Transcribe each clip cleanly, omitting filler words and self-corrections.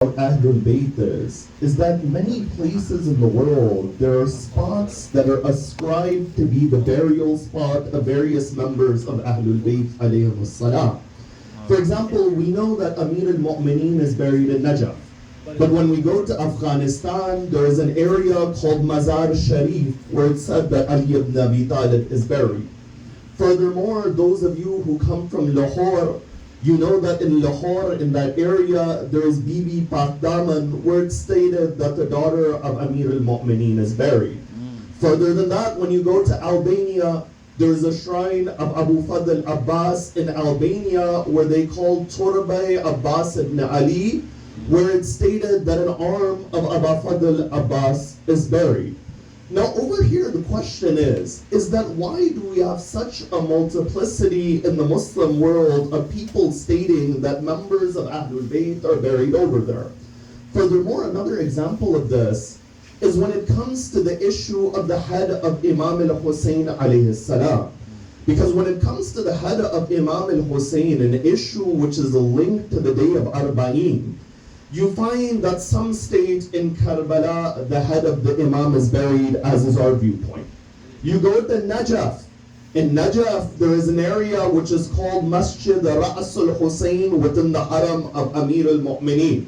Ahl-e-Bait is that many places in the world there are spots that are ascribed to be the burial spot of various members of Ahlul-Bayt alayhim as-salam. For example, we know that Amir al-Mu'mineen is buried in Najaf. But when we go to Afghanistan, there is an area called Mazar Sharif where it's said that Ali ibn Abi Talib is buried. Furthermore, those of you who come from Lahore, you know that in Lahore, in that area, there is Bibi Pakdaman, where it's stated that the daughter of Amir al-Mu'mineen is buried. Further than that, when you go to Albania, there is a shrine of Abu Fadl Abbas in Albania, where they call Turbay Abbas ibn Ali, where it's stated that an arm of Abu Fadl Abbas is buried. Now over here the question is that why do we have such a multiplicity in the Muslim world of people stating that members of Ahlul-Bayt are buried over there? Furthermore, another example of this is when it comes to the issue of the head of Imam al-Hussein alayhi salam. Because when it comes to the head of Imam al-Hussein, an issue which is linked to the day of Arba'een, you find that some state in Karbala, the head of the Imam is buried, as is our viewpoint. You go to Najaf. In Najaf, there is an area which is called Masjid Ra's al-Hussein within the haram of Amir al-Mu'mineen.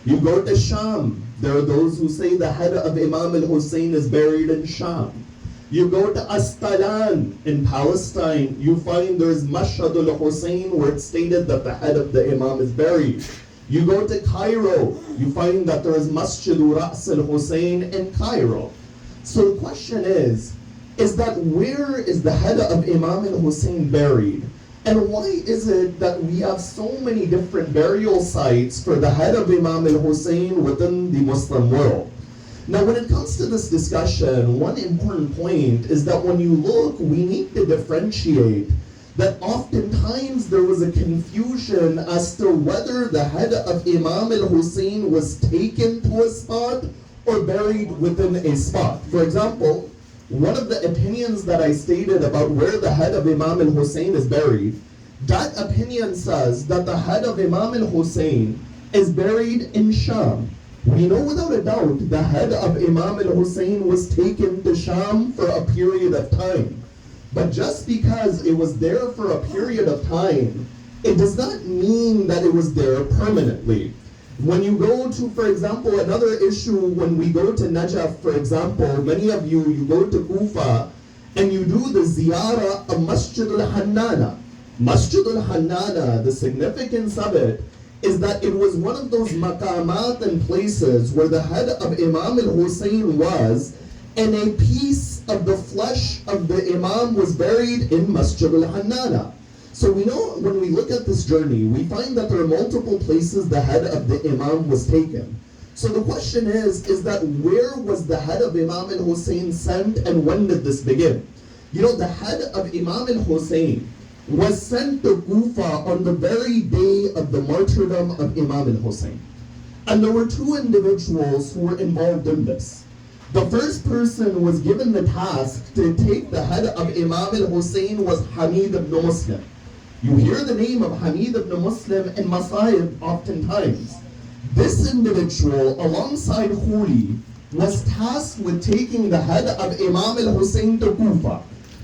You go to Sham. There are those who say the head of Imam al-Hussein is buried in Sham. You go to Astalan in Palestine. You find there is Mashhad al-Hussein where it's stated that the head of the Imam is buried. You go to Cairo, you find that there is Masjid Ra's al-Hussein in Cairo. So the question is that where is the head of Imam al-Hussein buried? And why is it that we have so many different burial sites for the head of Imam al-Hussein within the Muslim world? Now when it comes to this discussion, one important point is that when you look, we need to differentiate that oftentimes there was a confusion as to whether the head of Imam al-Hussein was taken to a spot or buried within a spot. For example, one of the opinions that I stated about where the head of Imam al-Hussein is buried, that opinion says that the head of Imam al-Hussein is buried in Sham. We know without a doubt the head of Imam al-Hussein was taken to Sham for a period of time. But just because it was there for a period of time, it does not mean that it was there permanently. When you go to, for example, another issue, when we go to Najaf, for example, many of you go to Kufa and you do the ziyarah of Masjid al-Hannana. Masjid al-Hannana, the significance of it is that it was one of those maqamat and places where the head of Imam al-Hussein was, and a piece of the flesh of the Imam was buried in Masjid al-Hannana. So we know when we look at this journey, we find that there are multiple places the head of the Imam was taken. So the question is that where was the head of Imam al-Hussein sent and when did this begin? You know, the head of Imam al-Hussein was sent to Kufa on the very day of the martyrdom of Imam al-Hussein. And there were two individuals who were involved in this. The first person was given the task to take the head of Imam al-Hussein was Hamid ibn Muslim. You hear the name of Hamid ibn Muslim in Masayib oftentimes. This individual, alongside Khuli, was tasked with taking the head of Imam al-Hussein to Kufa.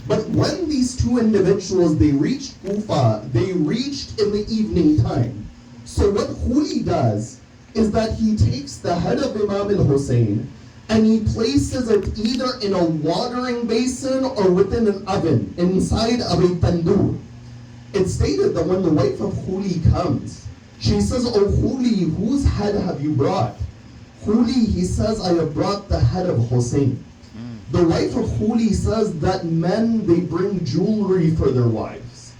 But when these two individuals, they reached Kufa, they reached in the evening time. So what Khuli does is that he takes the head of Imam al-Hussein and he places it either in a watering basin or within an oven, inside of a tandoor. It's stated that when the wife of Khuli comes, she says, "Oh Khuli, whose head have you brought?" Khuli, he says, "I have brought the head of Hussein." The wife of Khuli says that men, they bring jewelry for their wives,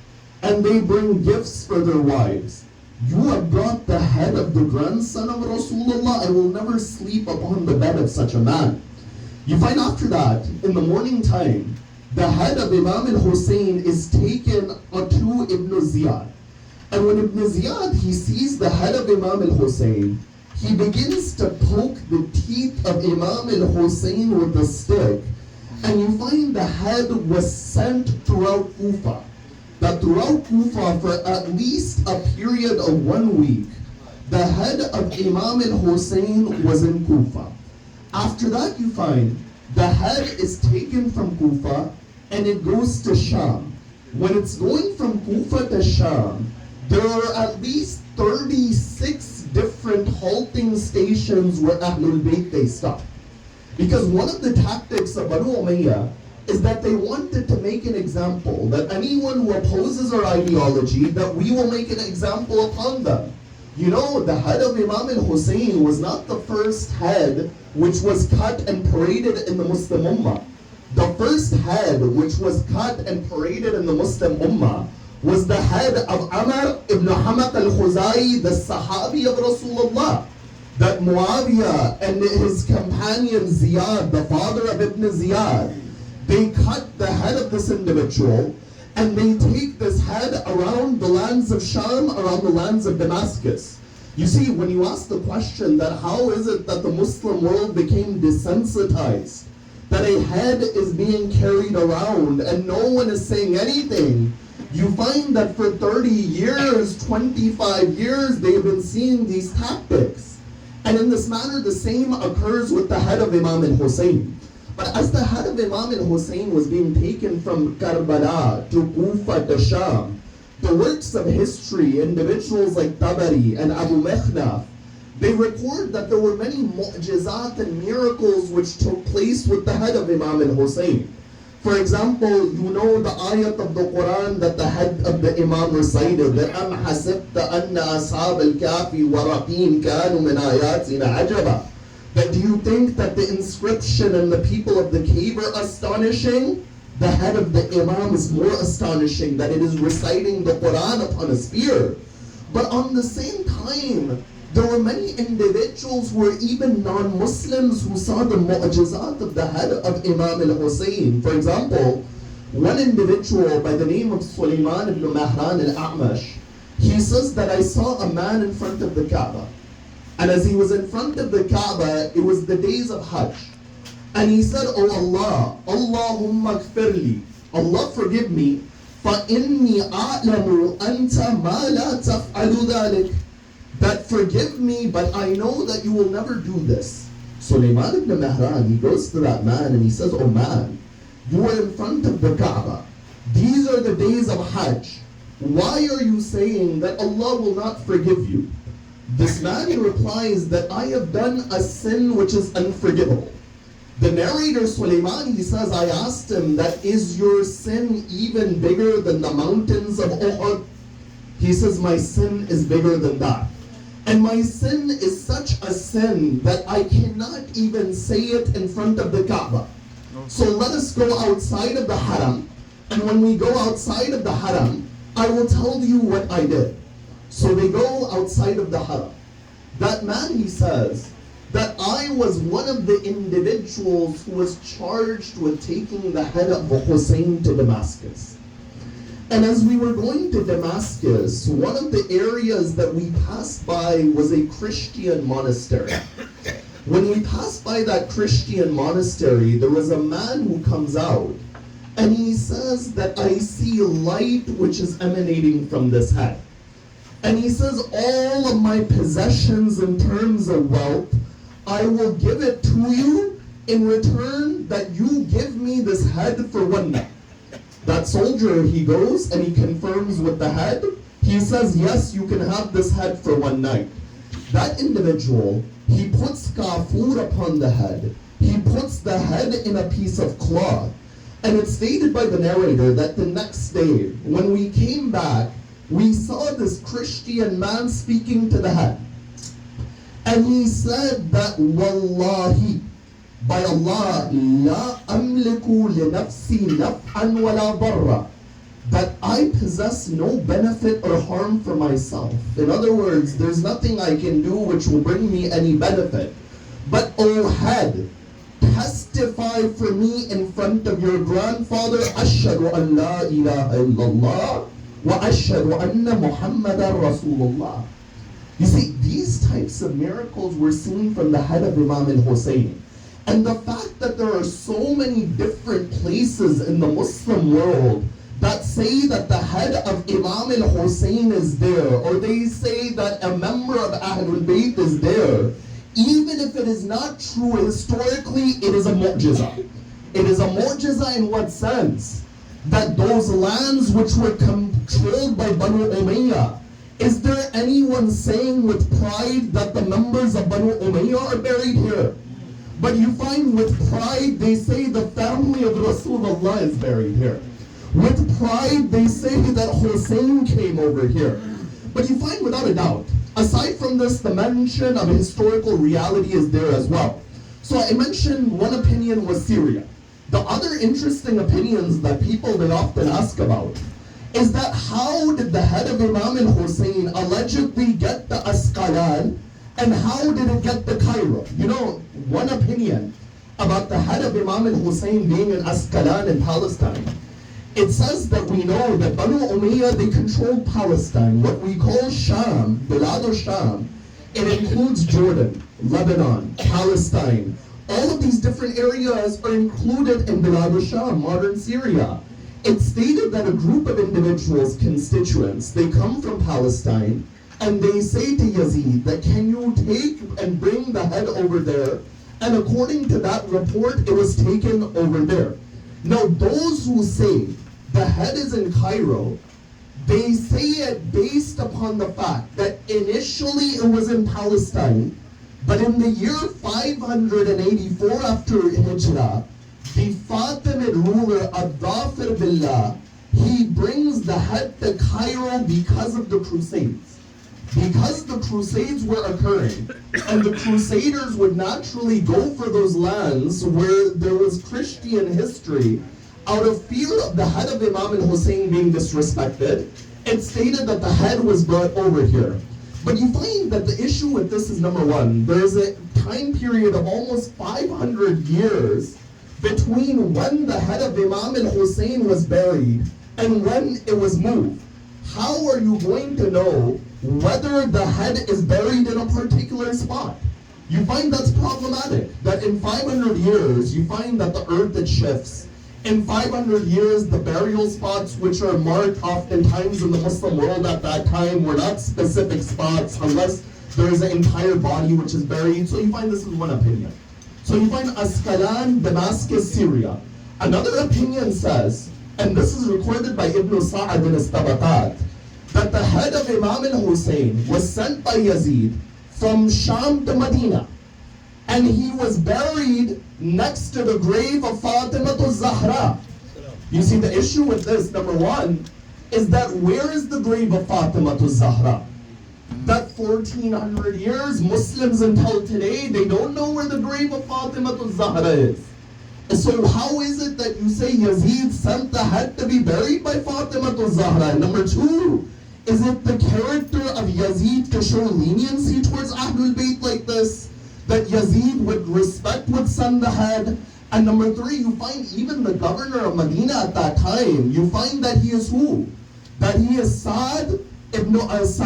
and they bring gifts for their wives. You have brought the head of the grandson of Rasulullah. I will never sleep upon the bed of such a man. You find after that, in the morning time, the head of Imam al-Hussein is taken to Ibn Ziyad. And when Ibn Ziyad, he sees the head of Imam al-Hussein, he begins to poke the teeth of Imam al-Hussein with a stick. And you find the head was sent throughout Kufa. That throughout Kufa for at least a period of 1 week, the head of Imam al-Hussein was in Kufa. After that, you find the head is taken from Kufa and it goes to Sham. When it's going from Kufa to Sham, there are at least 36 different halting stations where Ahl-e-Bait they stop. Because one of the tactics of Banu Umayyah is that they wanted to make an example, that anyone who opposes our ideology, that we will make an example upon them. You know, the head of Imam al-Hussein was not the first head which was cut and paraded in the Muslim Ummah. The first head which was cut and paraded in the Muslim Ummah was the head of Amr ibn Hamad al-Khuzai, the Sahabi of Rasulullah. That Muawiyah and his companion Ziyad, the father of Ibn Ziyad, they cut the head of this individual and they take this head around the lands of Sham, around the lands of Damascus. You see, when you ask the question that how is it that the Muslim world became desensitized, that a head is being carried around and no one is saying anything, you find that for 30 years, 25 years, they've been seeing these tactics. And in this manner, the same occurs with the head of Imam al-Hussein. But as the head of Imam al-Hussein was being taken from Karbala to Kufa to Sham, the works of history, individuals like Tabari and Abu Mekhnaf, they record that there were many mu'jizat and miracles which took place with the head of Imam al-Hussein. For example, you know the ayat of the Quran that the head of the Imam recited, that أَمْ حَسِبْتَ أَنَّ أَصْحَابَ الْكَافِ وَرَقِيمْ كَانُوا مِنْ آيَاتِنَا عَجَبًا. That do you think that the inscription and the people of the cave are astonishing? The head of the Imam is more astonishing, that it is reciting the Quran upon a spear. But on the same time, there were many individuals who were even non-Muslims who saw the mu'jizat of the head of Imam al-Hussein. For example, one individual by the name of Sulaiman ibn Mahran al-A'mash, he says that I saw a man in front of the Kaaba. And as he was in front of the Kaaba, it was the days of Hajj. And he said, Oh Allah, Allahumma gfirli, Allah forgive me, فَإِنِّي أَعْلَمُ أَنْتَ مَا لَا تَفْعَلُ ذَلِكَ. That forgive me, but I know that you will never do this. Sulaiman ibn Mahran, he goes to that man and he says, Oh man, you are in front of the Kaaba. These are the days of Hajj. Why are you saying that Allah will not forgive you? This man replies that I have done a sin which is unforgivable. The narrator Sulaiman, he says, I asked him that is your sin even bigger than the mountains of Uhud? He says, my sin is bigger than that. And my sin is such a sin that I cannot even say it in front of the Kaaba. So let us go outside of the Haram, and when we go outside of the Haram, I will tell you what I did. So they go outside of the Haram. That man, he says, that I was one of the individuals who was charged with taking the head of Hussein to Damascus. And as we were going to Damascus, one of the areas that we passed by was a Christian monastery. When we passed by that Christian monastery, there was a man who comes out and he says that I see light which is emanating from this head. And he says, all of my possessions in terms of wealth, I will give it to you in return that you give me this head for one night. That soldier, he goes and he confirms with the head. He says, yes, you can have this head for one night. That individual, he puts kafur upon the head. He puts the head in a piece of cloth. And it's stated by the narrator that the next day, when we came back, we saw this Christian man speaking to the head. And he said that, Wallahi, by Allah, la amliku li nafsi naf'an wa la darra, that I possess no benefit or harm for myself. In other words, there's nothing I can do which will bring me any benefit. But O head, testify for me in front of your grandfather, Ashhadu an la ilaha illallah wa ashhadu anna Muhammadan Rasulullah. You see, these types of miracles were seen from the head of Imam al-Hussein. And the fact that there are so many different places in the Muslim world that say that the head of Imam al-Hussein is there, or they say that a member of Ahl-e-Bait is there, even if it is not true historically, it is a mu'jiza. It is a mu'jiza in what sense? That those lands which were controlled by Banu Umayyah, is there anyone saying with pride that the members of Banu Umayyah are buried here? But you find with pride they say the family of Rasulullah is buried here. With pride they say that Hussein came over here. But you find without a doubt, aside from this, the mention of historical reality is there as well. So I mentioned one opinion was Syria. The other interesting opinions that people they often ask about is that how did the head of Imam al-Hussein allegedly get the Asqalan, and how did it get the Cairo? You know, one opinion about the head of Imam al-Hussein being in Asqalan in Palestine, it says that we know that Banu Umayyah, they controlled Palestine, what we call Sham, Bilad al-Sham. It includes Jordan, Lebanon, Palestine. All of these different areas are included in Bilad al-Sham, modern Syria. It's stated that a group of individuals, constituents, they come from Palestine, and they say to Yazid that can you take and bring the head over there? And according to that report, it was taken over there. Now those who say the head is in Cairo, they say it based upon the fact that initially it was in Palestine, but in the year 584 after Hijrah, the Fatimid ruler Ad-Dhafir Billah, he brings the head to Cairo because of the Crusades. Because the Crusades were occurring, and the Crusaders would naturally go for those lands where there was Christian history, out of fear of the head of Imam al-Hussein being disrespected, it's stated that the head was brought over here. But you find that the issue with this is, number one, there's a time period of almost 500 years between when the head of Imam al-Hussein was buried and when it was moved. How are you going to know whether the head is buried in a particular spot? You find that's problematic, that in 500 years, you find that the earth it shifts. In 500 years, the burial spots which are marked oftentimes in the Muslim world at that time were not specific spots unless there is an entire body which is buried. So you find this is one opinion. So you find Asqalan, Damascus, Syria. Another opinion says, and this is recorded by Ibn Sa'ad in his Tabaqat, that the head of Imam al-Hussein was sent by Yazid from Sham to Medina, and he was buried next to the grave of Fatima al-Zahra. You see, the issue with this, number one, is that where is the grave of Fatima al-Zahra? That 1400 years, Muslims until today, they don't know where the grave of Fatima al-Zahra is. So how is it that you say Yazid sent the head to be buried by Fatima al-Zahra? And number two, is it the character of Yazid to show leniency towards Ahl-e-Bait like this? That Yazid with respect would send the head? And number three, you find even the governor of Medina at that time, you find that he is who? That he is Sa'id ibn al-As.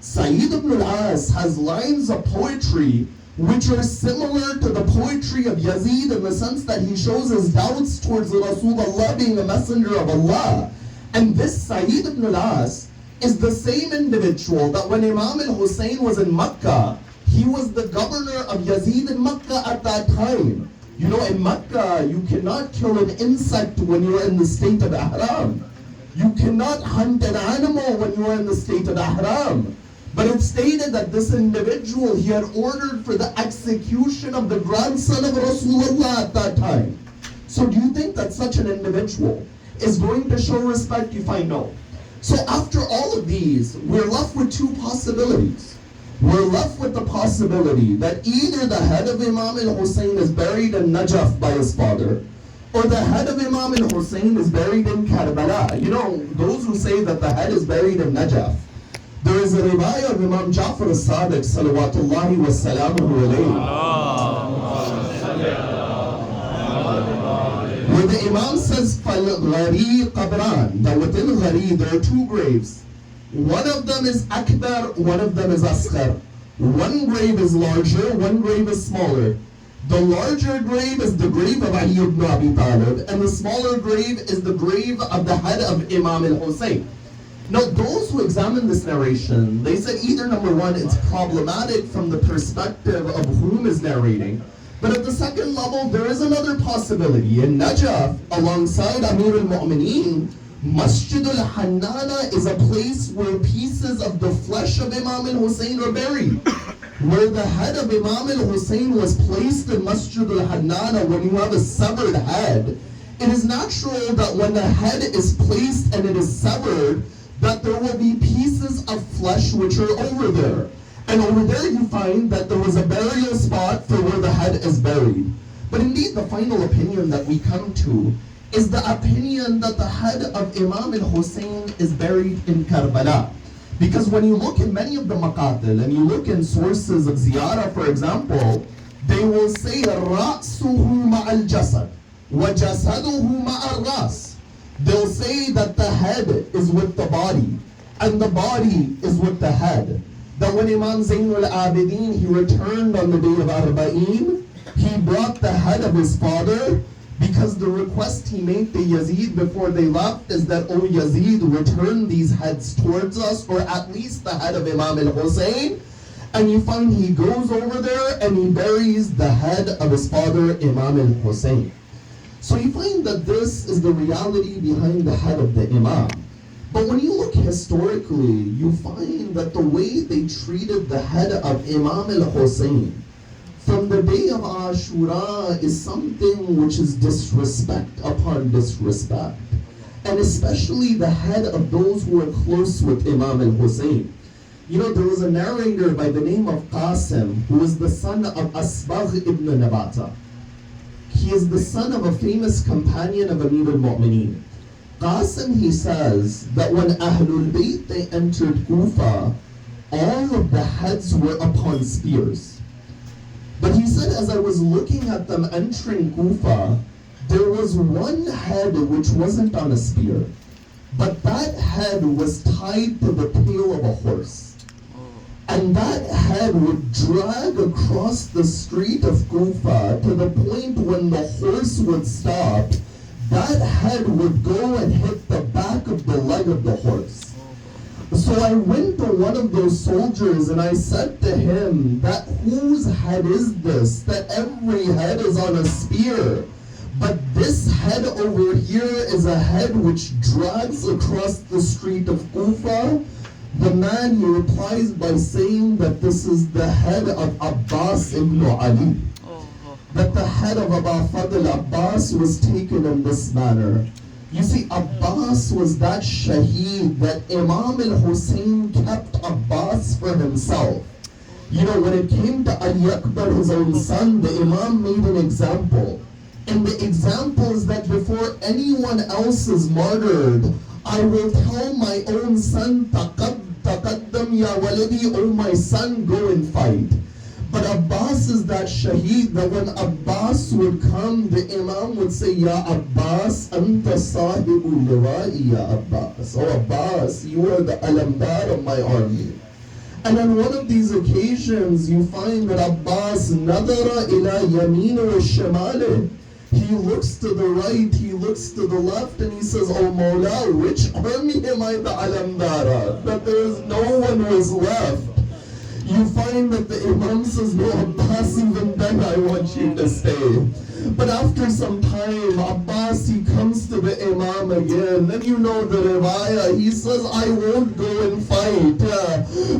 Sa'id ibn al-As has lines of poetry which are similar to the poetry of Yazid in the sense that he shows his doubts towards Rasulullah being a messenger of Allah. And this Sa'id ibn al-As is the same individual that when Imam al-Hussein was in Mecca, he was the governor of Yazid in Mecca at that time. You know, in Mecca, you cannot kill an insect when you're in the state of Ihram. You cannot hunt an animal when you are in the state of Ihram. But it's stated that this individual, he had ordered for the execution of the grandson of Rasulullah at that time. So do you think that such an individual is going to show respect? You find no. So after all of these, we're left with two possibilities. We're left with the possibility that either the head of Imam al-Hussein is buried in Najaf by his father, or the head of Imam al-Hussein is buried in Karbala. You know, those who say that the head is buried in Najaf, there is a riwayah of Imam Ja'far al-Sadiq salawatullahi wa salamuhu alayhi, where the Imam says, فَالْغَرِي قَبْرَانِ, that within Ghari there are two graves. One of them is Akbar, one of them is Asghar. One grave is larger, one grave is smaller. The larger grave is the grave of Ali ibn Abi Talib, and the smaller grave is the grave of the head of Imam al-Hussein. Now, those who examine this narration, they said either number one, it's problematic from the perspective of whom is narrating, but at the second level, there is another possibility. In Najaf, alongside Amir al-Mu'mineen, Masjid al-Hannana is a place where pieces of the flesh of Imam al-Hussein are buried. Where the head of Imam al-Hussein was placed in Masjid al-Hannana, when you have a severed head, it is natural that when the head is placed and it is severed, that there will be pieces of flesh which are over there. And over there you find that there was a burial spot for where the head is buried. But indeed the final opinion that we come to is the opinion that the head of Imam al-Hussein is buried in Karbala. Because when you look in many of the maqatil and you look in sources of ziyarah, for example, they will say رَأْسُهُ مَعَ الْجَسَدِ وَجَسَدُهُ مَعَ الرَّأْسِ. They'll say that the head is with the body and the body is with the head. That when Imam Zainul Abidin, he returned on the day of Arba'een, he brought the head of his father, because the request he made to Yazid before they left is that, "Oh Yazid, return these heads towards us, or at least the head of Imam al-Hussein." And you find he goes over there and he buries the head of his father, Imam al-Hussein. So you find that this is the reality behind the head of the Imam. But when you look historically, you find that the way they treated the head of Imam al-Hussein from the day of Ashura is something which is disrespect upon disrespect. And especially the head of those who are close with Imam al-Hussein. You know, there was a narrator by the name of Qasim, who was the son of Asbagh ibn Nabata. He is the son of a famous companion of Amir al-Mu'mineen. Qasim, he says that when Ahl-e-Bait, they entered Kufa, all of the heads were upon spears. But he said, as I was looking at them entering Kufa, there was one head which wasn't on a spear, but that head was tied to the tail of a horse. And that head would drag across the street of Kufa to the point when the horse would stop, that head would go and hit the back of the leg of the horse. So I went to one of those soldiers and I said to him, that whose head is this? That every head is on a spear, but this head over here is a head which drags across the street of Kufa. The man, he replies by saying that this is the head of Abbas ibn Ali. That the head of Aba Fadl Abbas was taken in this manner. You see, Abbas was that shaheed that Imam al-Hussein kept Abbas for himself. You know, when it came to Ali Akbar, his own son, the Imam made an example. And the example is that before anyone else is martyred, I will tell my own son, taqaddam ya waladi, oh my son, go and fight. But Abbas is that shaheed that when Abbas would come, the Imam would say, Ya Abbas, anta sahibu liwa'i ya Abbas. Oh Abbas, you are the alamdar of my army. And on one of these occasions, you find that Abbas nadara ila yamin wa shimali. He looks to the right, he looks to the left, and he says, Oh Mawla, which army am I the alamdara? That there is no one who is left. You find that the Imam says, no, Abbas, even then I want you to stay. But after some time, Abbas, he comes to the Imam again. Then you know the riwayah, he says, I won't go and fight.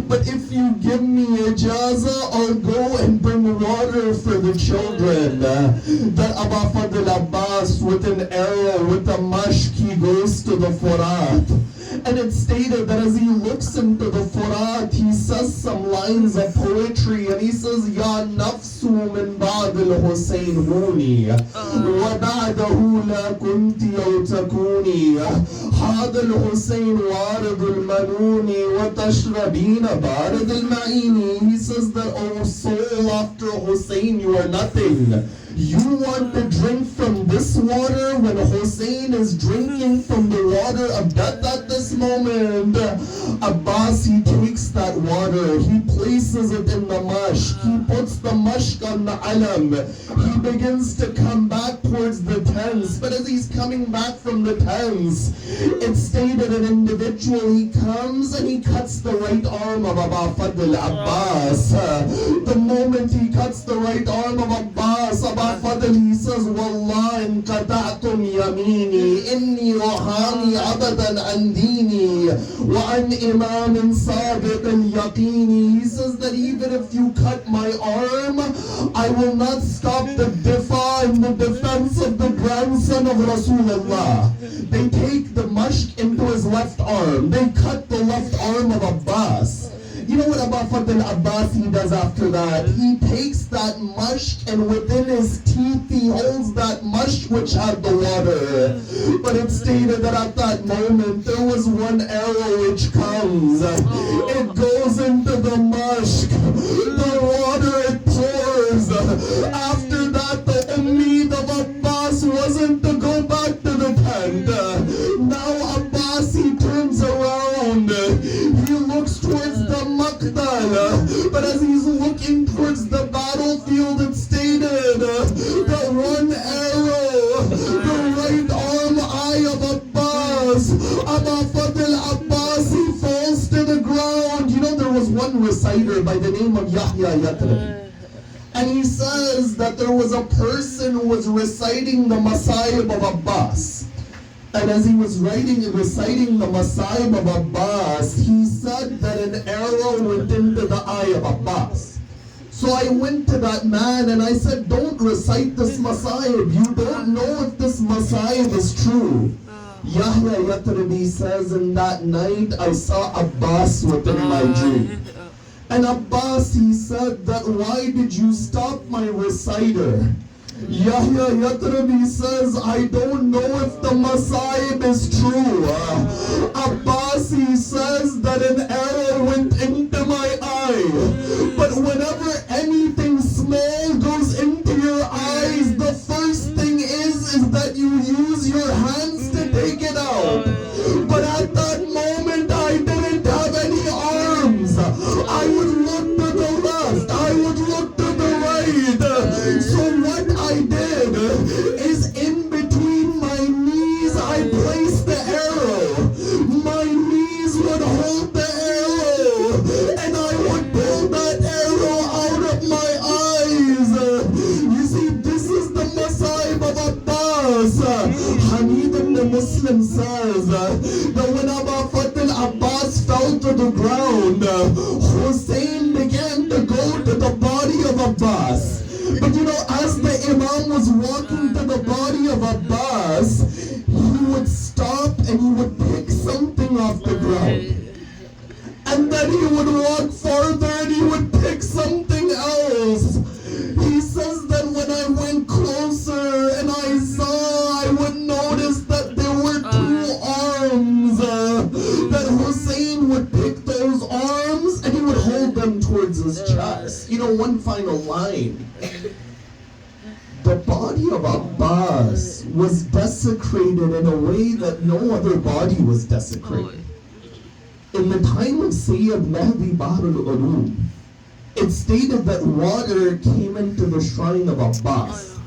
But if you give me ijazah, I'll go and bring water for the children. That Aba Fadl Abbas, with an arrow, with a mashk, he goes to the Furat. And it's stated that as he looks into the Furat, he says some lines of poetry, and he says, Ya nafsu min ba'd al-Husayn huni, wa ba'dahu la kunti aw takuni, hada al-Husayn warid al-manuni, wa tashrabina barid al-ma'ini. He says that, oh soul, after Hussein you are nothing. You want to drink from this water when Hussein is drinking from the water of death at this moment? Abbas, he takes that water, he places it in the mashk, he puts the mashk on the alam. He begins to come back towards the tents, but as he's coming back from the tents, it's stated an individual, he comes and he cuts the right arm of Aba Fadl Abbas. The moment he cuts the right arm of Abbas, Aba Fadl, he says, Wallah in qata'tum yamini, inni wahani abadan an dini, wa an imamin sadiq al-yaqini. He says that even if you cut my arm, I will not stop the difa in the defense of the grandson of Rasulullah. They take the mashq into his left arm. They cut the left arm of Abbas. You know what Aba Fadl Abbasi does after that? He takes that mashq and within his teeth he holds that mashq which had the water. But it's stated that at that moment there was one arrow which comes. It goes into the mashq. The water it pours. After that the ummid of Abbas wasn't to go back to the tent. Now Abbasi turns around. He looks towards the Maqdal, but as he's looking towards the battlefield, it's stated that one arrow, the right arm eye of Abbas, Aba Fadl Abbasi falls to the ground. You know, there was one reciter by the name of Yahya Yatrib, and he says that there was a person who was reciting the Masaib of Abbas. And as he was reciting the Masaib of Abbas, he said that an arrow went into the eye of Abbas. So I went to that man and I said, don't recite this Masaib. You don't know if this Masaib is true. Yahya Yatribi says, in that night I saw Abbas within my dream. And Abbas, he said that, why did you stop my reciter? Yahya Yatrabi says, I don't know if the Masaib is true. Abbasi says that an arrow went into my eye. But whenever anything small goes into your eyes, the first thing is that you use your hands to take it out. But at that moment, I didn't have any arms. I would look to the left. I would look to the right. So what I did is in between my knees I placed the arrow. My knees would hold the arrow and I would pull that arrow out of my eyes. You see, this is the Masaib of Abbas. Hamid ibn Muslim says that when Aba Fadl Abbas fell to the ground, Hussein began to go to the body of Abbas. But you know, as the Imam was walking to the body of Abbas, he would stop and he would pick something off the ground. And then he would walk farther and he would pick something else. He says that when I went closer and I saw, I would notice that there were two arms. That Hussein would pick those arms and he would hold them towards his chest. You know, one final line. The body of Abbas was desecrated in a way that no other body was desecrated. In the time of Sayyid Mahdi Bahr al-Ulum, it stated that water came into the shrine of Abbas.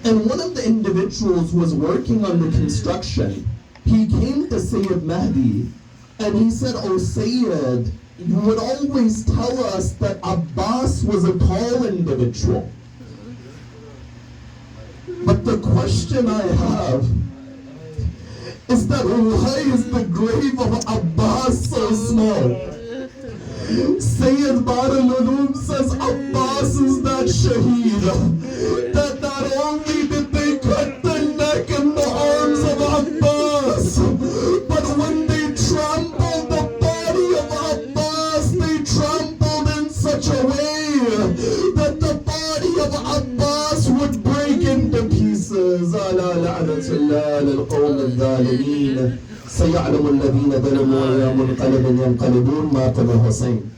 And one of the individuals who was working on the construction, he came to Sayyid Mahdi and he said, "Oh Sayyid, you would always tell us that Abbas was a tall individual. But the question I have is that why is the grave of Abbas so small?" Sayyid Bahr al-Ulum says Abbas is that shaheed, that not only did they cut the neck and the arms of Abbas, but when they trampled the body of Abbas, they trampled in such a way that the body of Abbas would break into pieces. Ala la'natullah lil-qawm al-dhalimeen. سيعلم الذين ظلموا ويوم منقلب ينقلبون مات الحسين.